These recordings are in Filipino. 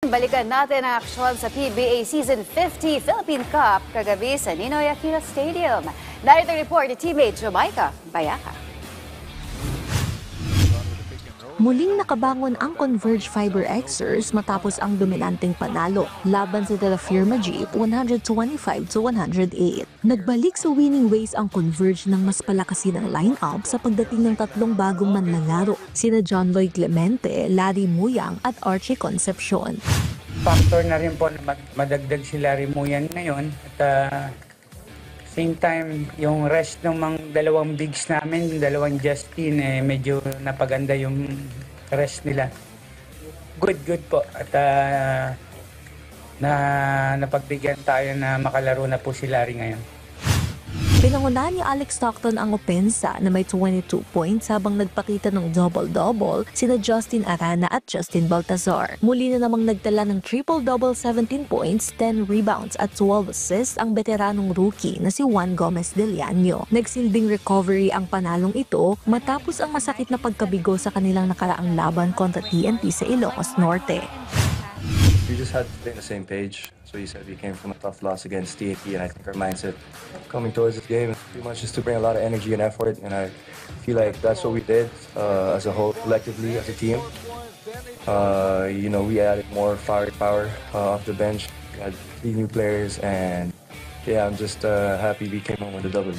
Balikan natin ang aksyon sa PBA Season 50 Philippine Cup kagabi sa Ninoy Aquino Stadium. Narito report ni teammate Jamaica Bayaka. Muling nakabangon ang Converge Fiber Xers matapos ang dominanteng panalo laban sa De La Firma Jeep 125-108. Nagbalik sa winning ways ang Converge ng mas palakasin ang line-up sa pagdating ng tatlong bagong manlalaro, sina John Lloyd Clemente, Larry Muyang at Archie Concepcion. Factor na rin po na madagdag si Larry Muyang ngayon at same time, yung rest ng mga dalawang bigs namin, dalawang Justin, medyo napaganda yung rest nila. Good po. At napagbigyan tayo na makalaro na po si Larry ngayon. Pinangunahan ni Alex Stockton ang opensa na may 22 points habang nagpakita ng double-double sina Justin Arana at Justin Baltazar. Muli na namang nagtala ng triple-double 17 points, 10 rebounds at 12 assists ang veteranong rookie na si Juan Gomez Del Llano. Nagsilbing recovery ang panalong ito matapos ang masakit na pagkabigo sa kanilang nakaraang laban kontra TNT sa Ilocos Norte. We just had to stay on the same page. So you said we came from a tough loss against TNT, and I think our mindset coming towards this game is pretty much just to bring a lot of energy and effort, and I feel like that's what we did as a whole, collectively as a team. We added more firepower off the bench. We had 3 new players, and yeah, I'm just happy we came home with a W.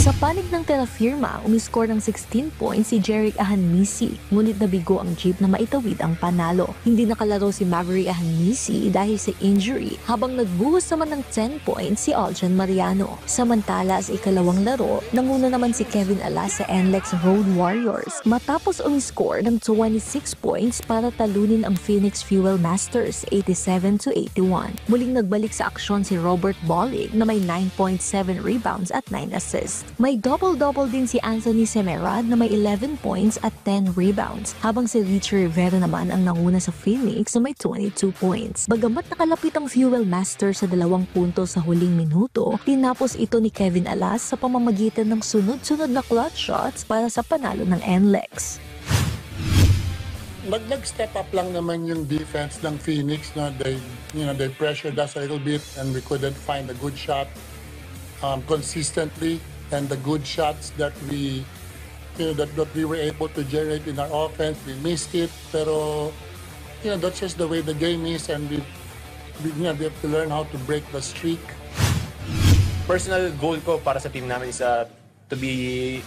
Sa panig ng De La Firma, umiscore ng 16 points si Jeric Ahanmisi, ngunit nabigo ang Jeep na maitawid ang panalo. Hindi nakalaro si Maverick Ahanmisi dahil sa injury, habang nagbuhos naman ng 10 points si Aljan Mariano. Samantala sa ikalawang laro, nanguna naman si Kevin Alas sa NLEX Road Warriors matapos umiscore ng 26 points para talunin ang Phoenix Fuel Masters 87-81. Muling nagbalik sa aksyon si Robert Bollig na may 9.7 rebounds at 9 assists. May double-double din si Anthony Semerad na may 11 points at 10 rebounds, habang si Richie Rivera naman ang nanguna sa Phoenix na may 22 points. Bagamat nakalapit ang Fuel Master sa 2 puntos sa huling minuto, tinapos ito ni Kevin Alas sa pamamagitan ng sunod-sunod na clutch shots para sa panalo ng NLEX. Nag-step up lang naman yung defense ng Phoenix. No? They pressured us a little bit and we couldn't find a good shot consistently. And the good shots that we were able to generate in our offense, we missed it. Pero that's just the way the game is, and we have to learn how to break the streak. Personal goal ko para sa team namin is to be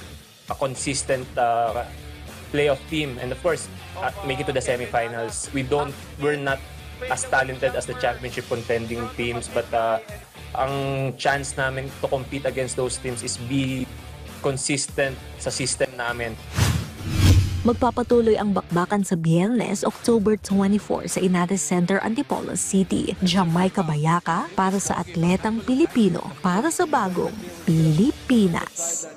a consistent playoff team, and of course make it to the semifinals. We're not as talented as the championship contending teams, but ang chance namin to compete against those teams is be consistent sa system namin. Magpapatuloy ang bakbakan sa Biyernes, October 24 sa Inates Center, Antipolo City. Jamaica Bayaka para sa Atletang Pilipino, para sa bagong Pilipinas.